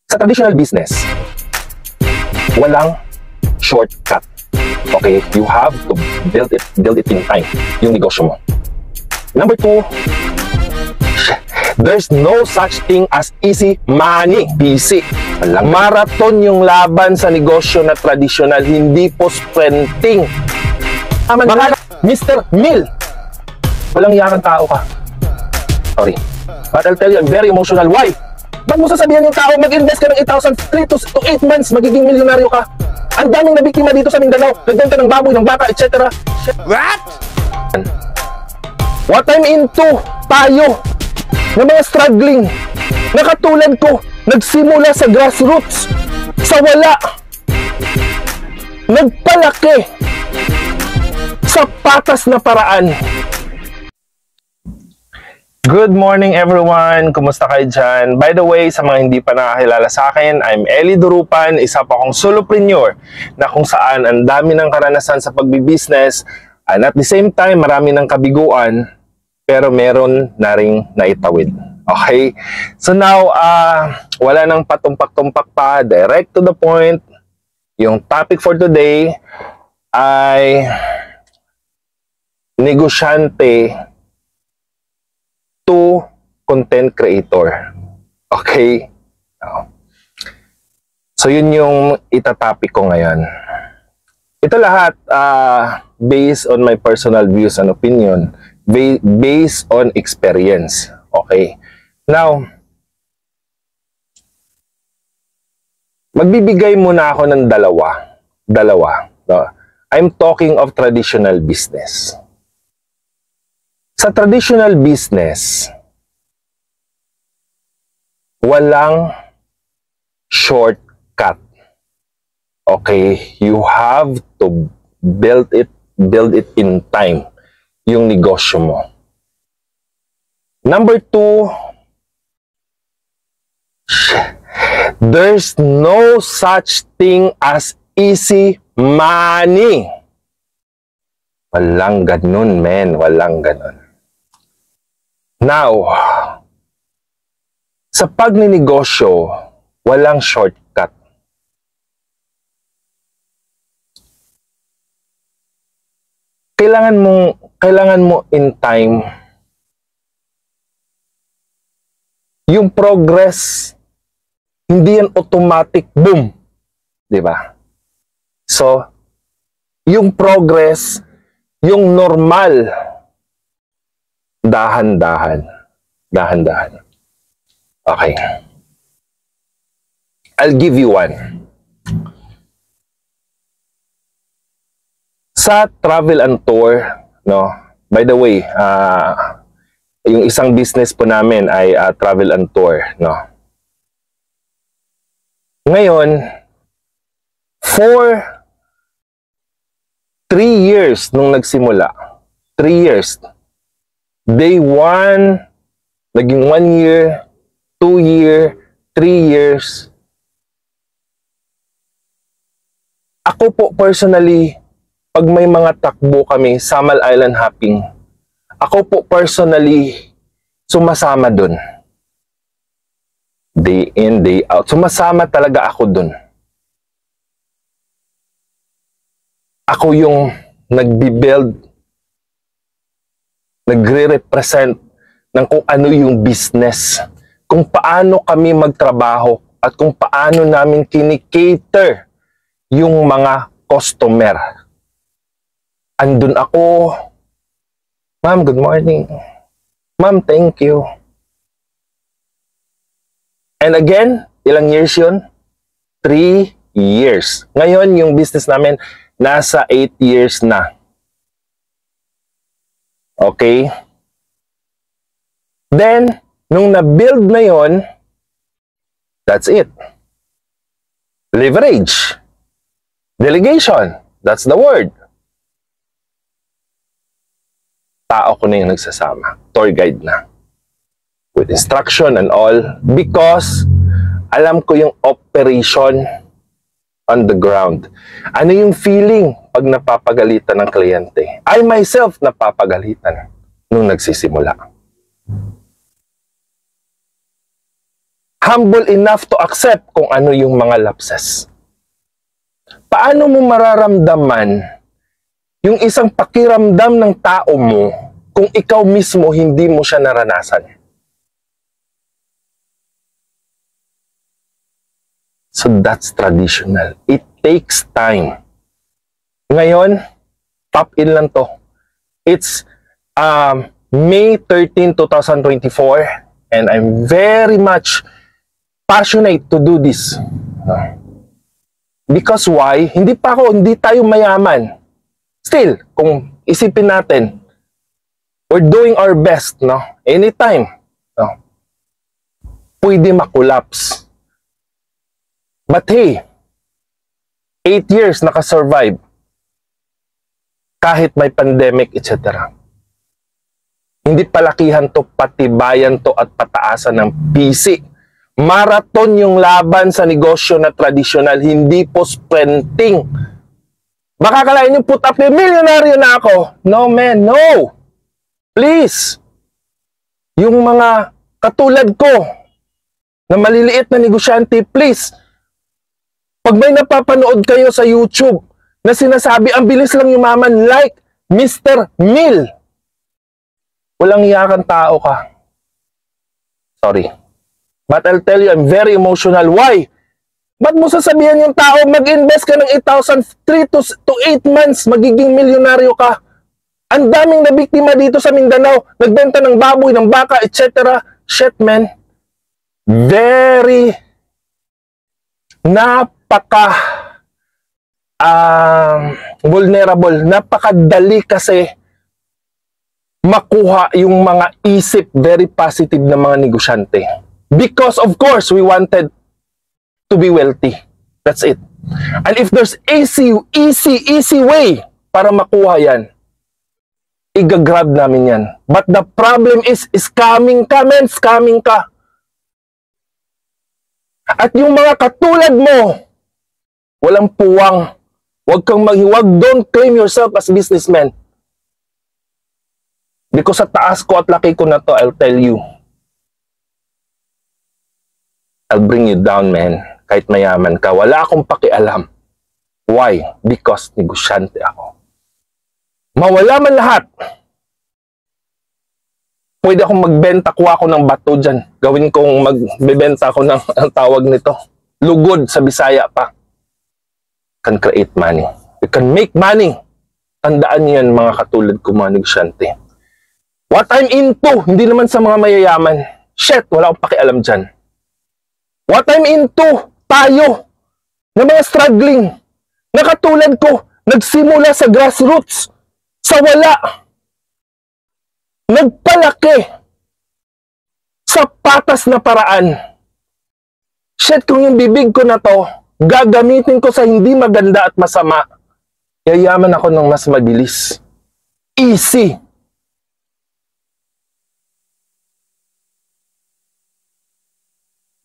Sa traditional business, walang shortcut. Okay? You have to build it in time, yung negosyo mo. Number 2, there's no such thing as easy money. Easy. Marathon yung laban sa negosyo na traditional, hindi po sprinting. Mga Mr. Mill, walang iyakang tao ka. Sorry. But I'll tell you, I'm very emotional. Why? Ba't mo sasabihan yung tao, mag-invest ka ng 8,000 to 8 months, magiging milyonaryo ka? Ang daming nabiktima dito sa Mindanao, nagbenta ng baboy, ng baka, etc. What? What I'm into, tayo, na mga struggling, na katulad ko, nagsimula sa grassroots, sa wala, nagpalaki, sa patas na paraan. Good morning everyone! Kumusta kayo dyan? By the way, sa mga hindi pa nakakilala sa akin, I'm Eli Durupan, isa pa akong solopreneur na kung saan ang dami ng karanasan sa pagbibusiness and at the same time marami ng kabiguan pero meron na ring naitawid. Okay? So now, wala nang patumpak-tumpak pa, direct to the point. Yung topic for today ay negosyante to content creator. Okay? So, yun yung itatopic ko ngayon. Ito lahat based on my personal views and opinion, based on experience. Okay? Now, magbibigay muna ako ng dalawa. No? I'm talking of traditional business. Sa traditional business, walang shortcut. Okay? You have to build it in time, yung negosyo mo. Number 2, there's no such thing as easy money. Walang ganun, men. Walang ganun. Now, sa pagninegosyo, walang shortcut. Kailangan mo in time yung progress, hindi yan automatic boom, 'di ba? So, yung progress, yung normal, dahan-dahan. Okay. I'll give you one. Sa travel and tour, no? By the way, yung isang business po namin ay travel and tour, no? Ngayon, for 3 years nung nagsimula, 3 years, day 1, naging 1 year, 2 year, 3 years. Ako po personally, pag may mga takbo kami, Samal Island hopping, ako po personally, sumasama dun. Day in, day out. Sumasama talaga ako dun. Ako yung nagbi-build, nagre-represent ng kung ano yung business, kung paano kami magtrabaho, at kung paano namin kinikater yung mga customer. Andun ako, ma'am, good morning. Ma'am, thank you. And again, ilang years yun? 3 years. Ngayon, yung business namin, nasa 8 years na. Okay? Then, nung na-build na yon, that's it. Leverage. Delegation. That's the word. Tao ko na yung nagsasama. Tour guide na. With instruction and all. Because, alam ko yung operation on the ground. Ano yung feeling pag napapagalitan ng kliyente? I myself napapagalitan nung nagsisimula. humble enough to accept kung ano yung mga lapses. Paano mo mararamdaman yung isang pakiramdam ng tao mo kung ikaw mismo hindi mo siya naranasan? So that's traditional. It takes time. Ngayon, pop in lang to. It's May 13, 2024 and I'm very much passionate to do this. Because why? Hindi tayo mayaman. Still, kung isipin natin, we're doing our best, no? Anytime, no? Pwede makulaps. But hey, 8 years nakasurvive kahit may pandemic, etc. Hindi palakihan to, patibayan to at pataasan ng PC. Marathon yung laban sa negosyo na tradisyonal, hindi po sprinting. Baka kalain yung put up, milyonaryo na ako. No man, no. Please. Yung mga katulad ko na maliliit na negosyante, please. Pag may napapanood kayo sa YouTube na sinasabi, ang bilis lang yumaman like Mr. Mill. Walang iyakan tao ka. Sorry. But I'll tell you, I'm very emotional. Why? Ba't mo sasabihan yung tao, mag-invest ka ng 8,000, 3 to 8 months, magiging milyonaryo ka. Ang daming nabiktima dito sa Mindanao, nagbenta ng baboy, ng baka, etc. Shit, man. Very vulnerable, napakadali kasi makuha yung mga isip very positive na mga negosyante. Because of course, we wanted to be wealthy. That's it. And if there's easy way para makuha yan, i-grab namin yan. But the problem is, scamming ka, men, scamming ka. At yung mga katulad mo, walang puwang. Huwag kang maghiwag. Don't claim yourself as businessman. Because sa taas ko at laki ko na to, I'll tell you. I'll bring you down, man. Kahit mayaman ka. Wala akong pakialam. Why? Because negosyante ako. Mawala man lahat. Pwede akong magbenta, kuha ako ng bato dyan. Gawin kong magbebenta ako ng ang tawag nito. Lugod sa Bisaya pa. Can create money. You can make money. Tandaan niyo yan, mga katulad ko, mga negosyante. What I'm into, hindi naman sa mga mayayaman. Shit, wala akong pakialam dyan. What I'm into, tayo, na mga struggling, na katulad ko, nagsimula sa grassroots, sa wala, nagpalaki, sa patas na paraan. Shit, kung yung bibig ko na to, gagamitin ko sa hindi maganda at masama, yayaman ako ng mas mabilis. Easy.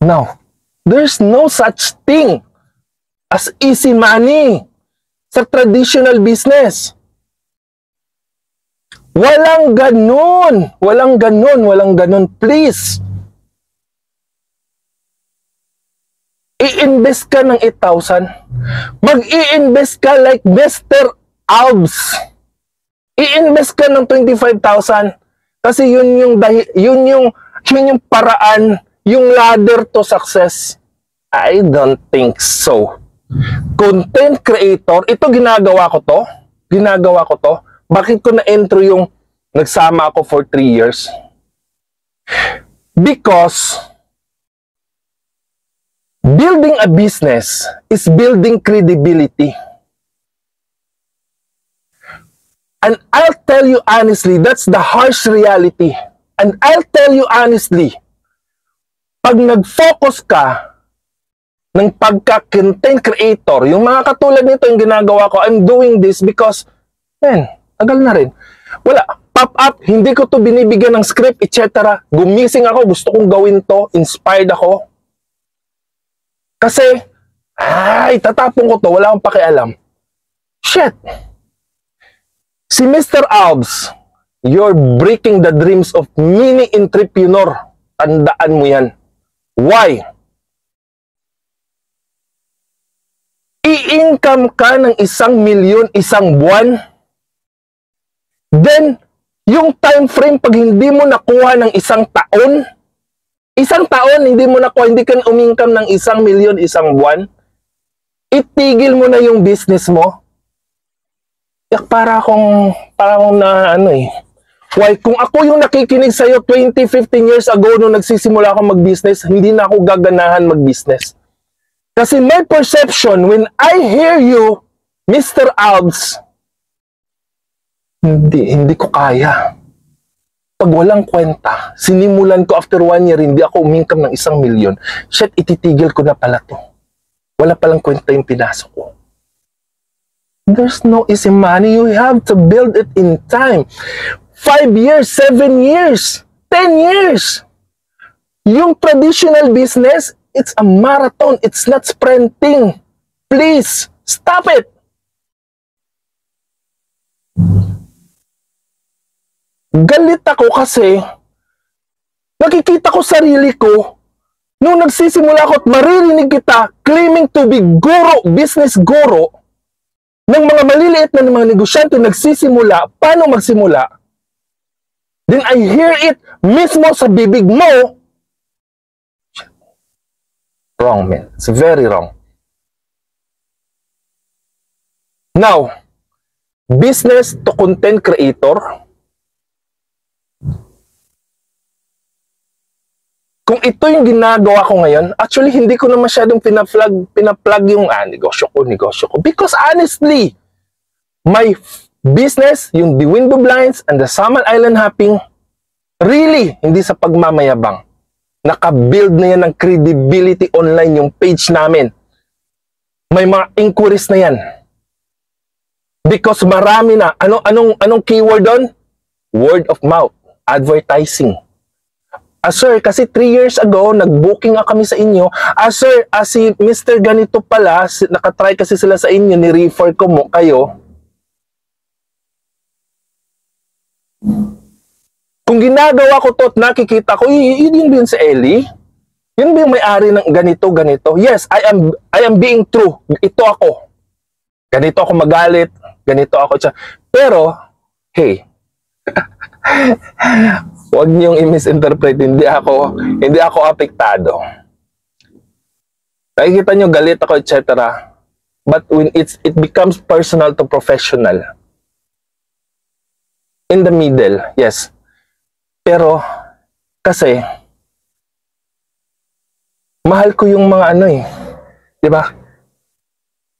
Now, there's no such thing as easy money sa traditional business. Walang ganun. Walang ganun. Walang ganun. Please. I-invest ka ng 8,000. Mag-i-invest ka like Mr. Albs. I-invest ka ng 25,000. Kasi yun yung paraan, yung ladder to success. I don't think so. Content creator, ito ginagawa ko to. Bakit ko na-entry yung nagsama ako for 3 years? Because building a business is building credibility. And I'll tell you honestly, that's the harsh reality. And I'll tell you honestly, pag nag-focus ka ng pagka-content creator, yung mga katulad nito yung ginagawa ko, I'm doing this because, man, tagal na rin. Wala, pop up, hindi ko to binibigyan ng script, etc. Gumising ako, gusto kong gawin to, inspired ako. Kasi, tatapon ko to, wala akong pakialam. Shit! Si Mr. Albs, you're breaking the dreams of many entrepreneur. Tandaan mo yan. Why? umingkam ka ng 1,000,000 isang buwan, then, yung time frame pag hindi mo nakuha ng isang taon, hindi mo nakuha, hindi ka umingkam ng 1,000,000 isang buwan, itigil mo na yung business mo. Para akong na ano eh. Why, kung ako yung nakikinig sa'yo 20, 15 years ago nung nagsisimula ako mag-business, hindi na ako gaganahan mag-business. Kasi my perception, when I hear you, Mr. Albs, hindi ko kaya. Pag walang kwenta, sinimulan ko after 1 year, hindi ako umingkam ng 1,000,000. Shit, ititigil ko na pala to. Wala palang kwenta yung pinasok ko. There's no easy money. You have to build it in time. 5 years, 7 years, 10 years. Yung traditional business, it's a marathon. It's not sprinting. Please, stop it. Galit ako kasi nakikita ko sarili ko nung nagsisimula ako at maririnig kita claiming to be guro, business guro ng mga maliliit na mga negosyante nagsisimula, paano magsimula? Then I hear it mismo sa bibig mo. Wrong, man. It's very wrong. Now, business to content creator. Kung ito yung ginagawa ko ngayon, actually hindi ko na masyadong pinaplug yung negosyo ko. Because honestly, my business, yung The Window Blinds and the Samal Island Hopping, really, hindi sa pagmamayabang. Naka-build na yan ng credibility online yung page namin. May mga inquiries na yan. Because marami na. Anong keyword doon? Word of mouth. Advertising. Sir, kasi 3 years ago, nag-booking kami sa inyo. Sir, si Mr. Ganito pala, nakatry kasi sila sa inyo, ni-refer ko mo kayo. Kung ginagawa ko to at nakikita ko, yun ba yun si Ellie? Yun ba yung may-ari ng ganito? Yes, I am being true. Ito ako. Ganito ako magalit. Ganito ako. Pero, hey, huwag niyong i-misinterpret, hindi ako apektado. Nakikita niyo galit ako, etc. But when it becomes personal to professional, in the middle, yes. Pero, kasi, mahal ko yung mga di ba?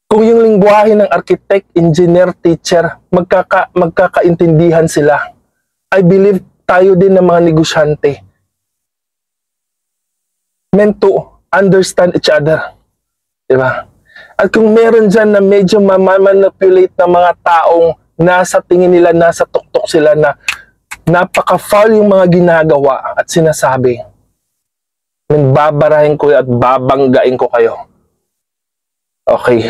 Kung yung lingwahe ng architect, engineer, teacher, magkakaintindihan sila. I believe tayo din ng mga negosyante meant to understand each other. Diba? At kung meron dyan na medyo mamanipulate ng mga taong nasa tingin nila, nasa tuktok sila na napaka-foul yung mga ginagawa at sinasabi, babarahin ko at babanggain ko kayo. Okay,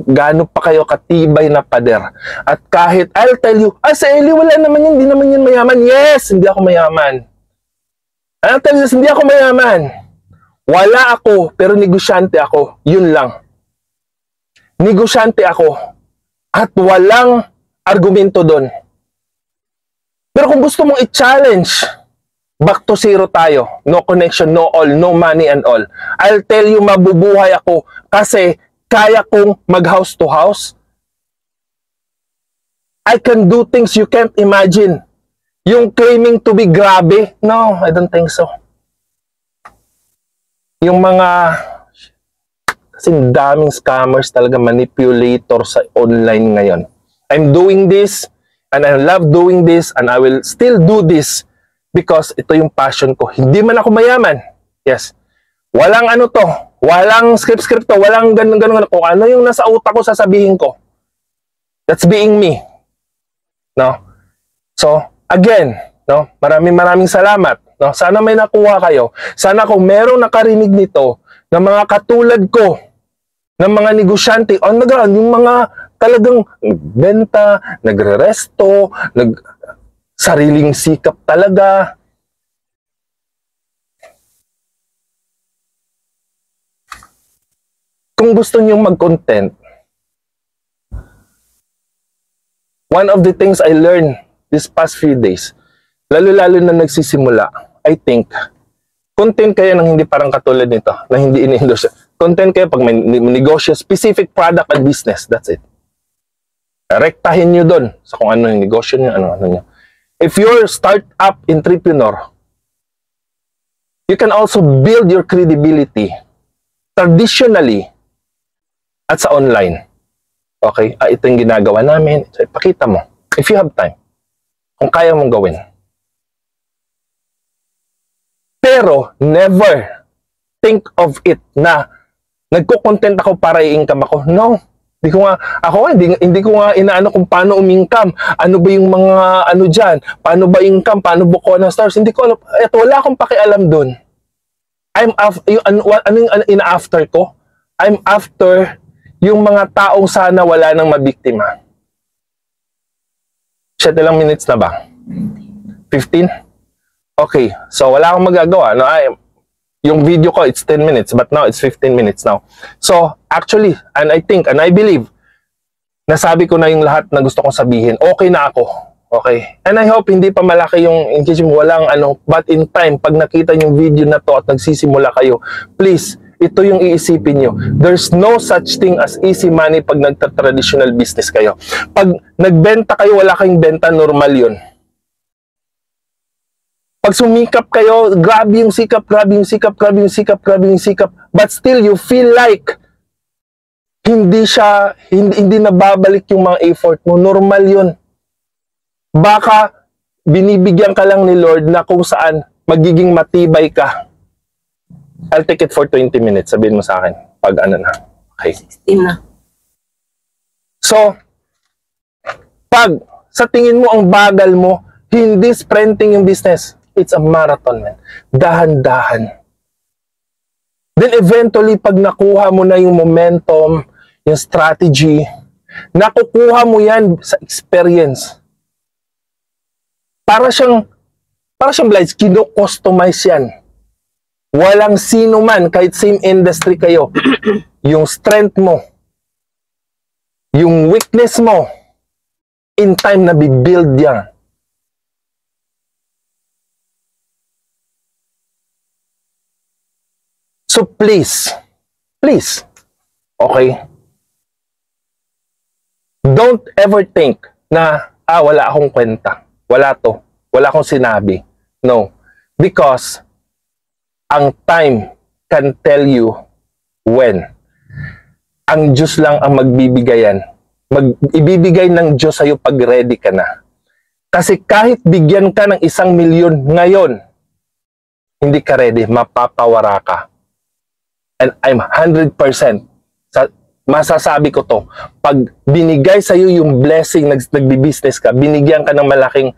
gaano pa kayo katibay na pader? At kahit, I'll tell you, si Ellie, wala naman yun, hindi naman yun mayaman. Yes, hindi ako mayaman. I'll tell you, hindi ako mayaman. Wala ako, pero negosyante ako. Yun lang. Negosyante ako. At walang argumento doon. Pero kung gusto mong i-challenge, back to zero tayo. No connection, no all, no money and all. I'll tell you, mabubuhay ako kasi kaya kong mag-house to house. I can do things you can't imagine. Yung claiming to be grabe, no, I don't think so. Yung mga, kasing daming scammers talaga, manipulator sa online ngayon. I'm doing this, and I love doing this, and I will still do this because ito yung passion ko. Hindi man ako mayaman. Yes. Walang walang script to, walang ganun. Kung ano yung nasa utak ko, sasabihin ko. That's being me. No? So, again, no? Maraming salamat. No? Sana may nakuha kayo. Sana kung merong nakarinig nito, na mga katulad ko, ng mga negosyante on the ground, yung mga talagang nagbenta, nagre-resto, sariling sikap talaga. Kung gusto nyo mag-content, One of the things I learned this past few days, lalo-lalo na nagsisimula, I think, content kayo ng hindi parang katulad nito, na hindi ini-endorse. Content kayo pag may negosyo, specific product and business, that's it. Rektahin nyo doon sa kung ano yung negosyo nyo, ano nyo. If you're startup entrepreneur, you can also build your credibility traditionally at sa online. Okay? Ito yung ginagawa namin. So, ipakita mo. If you have time. Kung kaya mong gawin. Pero, never think of it na nagko-content ako para i-income ako. No. Hindi ko nga inaano kung paano umingkam. Ano ba yung mga ano dyan? Paano ba income? Paano buko ng stars? Hindi ko alam. Ito, wala akong pakialam dun. Ano yung ina-after ko? I'm after yung mga taong sana wala nang mabiktima. 7 lang minutes na ba? 15? Okay. So, wala akong magagawa. No, yung video ko, it's 10 minutes. But now, it's 15 minutes now. So, actually, and I think, and I believe, nasabi ko na yung lahat na gusto kong sabihin. Okay na ako. Okay? And I hope hindi pa malaki yung engagement. Walang ano. But in time, pag nakita yung video na to at nagsisimula kayo, please, ito yung iisipin nyo. There's no such thing as easy money pag nagta-traditional business kayo. Pag nagbenta kayo, wala kayong benta, normal yun. Pag sumikap kayo, grabe yung sikap, grabe yung sikap, grabe yung sikap, grabe yung sikap, but still you feel like hindi nababalik yung mga effort mo. Normal yun. Baka binibigyan ka lang ni Lord na kung saan magiging matibay ka. I'll take it for 20 minutes. Sabihin mo sa akin. Pag ano na. Okay. 16 na. So, pag sa tingin mo ang bagal mo, hindi sprinting yung business. It's a marathon, man. Dahan-dahan. Then eventually, pag nakuha mo na yung momentum, yung strategy, nakukuha mo yan sa experience. Para siyang blights, kino-customize yan. Walang sino man, kahit same industry kayo, yung strength mo, yung weakness mo, in time na bibuild yan. So please, okay? Don't ever think na, wala akong kwenta. Wala to. Wala akong sinabi. No. Because, ang time can tell you when. Ang Diyos lang ang magbibigayan. Ibibigay ng Diyos sa'yo pag ready ka na. Kasi kahit bigyan ka ng 1 milyon ngayon, hindi ka ready, mapapawara ka. And I'm 100% masasabi ko to. Pag binigay sa'yo yung blessing, nagbi-business ka, binigyan ka ng malaking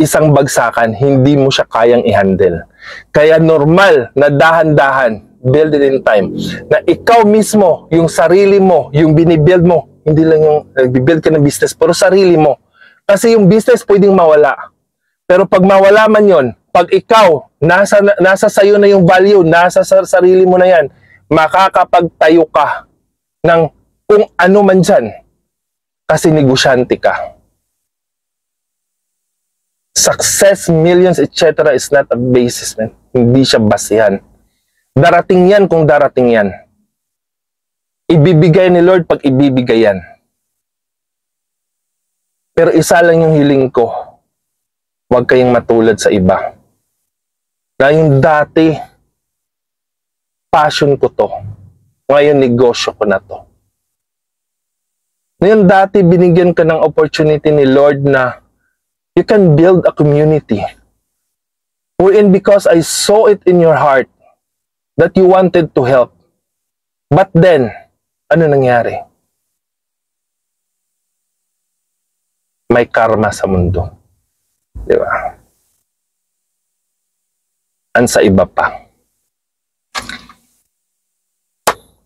isang bagsakan, hindi mo siya kayang i-handle. Kaya normal na dahan-dahan, build it in time, na ikaw mismo, yung sarili mo, yung binibuild mo, hindi lang yung nagbibuild ka ng business, pero sarili mo. Kasi yung business pwedeng mawala. Pero pag mawala man yon, pag ikaw, nasa sayo na yung value, nasa sarili mo na yan, makakapagtayo ka ng kung ano man dyan. Kasi negosyante ka. Success, millions, etc. is not a basis, man. Hindi siya basihan. Darating yan kung darating yan. Ibibigay ni Lord pag ibibigay yan. Pero isa lang yung hiling ko. Huwag kayong matulad sa iba. Na yung dati, passion ko to. Ngayon, negosyo ko na to. Ngayon, dati, binigyan ka ng opportunity ni Lord na you can build a community. Wherein because I saw it in your heart that you wanted to help. But then, ano nangyari? May karma sa mundo. Di ba? And sa iba pa.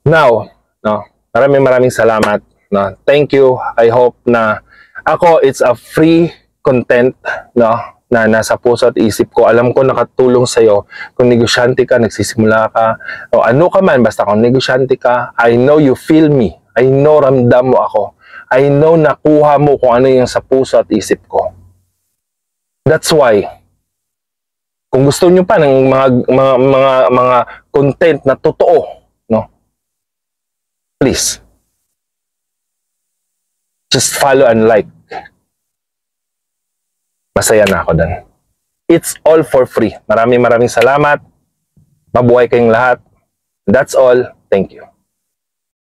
Now, no, maraming salamat. No, thank you. I hope na ako, it's a free content, no, na nasa puso at isip ko. Alam ko nakatulong sa'yo. Kung negosyante ka, nagsisimula ka, o ano ka man, basta kung negosyante ka, I know you feel me. I know ramdam mo ako. I know nakuha mo kung ano yung sa puso at isip ko. That's why, kung gusto nyo pa ng mga content na totoo, no? Please, just follow and like. Masaya na ako dun. It's all for free. Maraming salamat. Mabuhay kayong lahat. That's all. Thank you.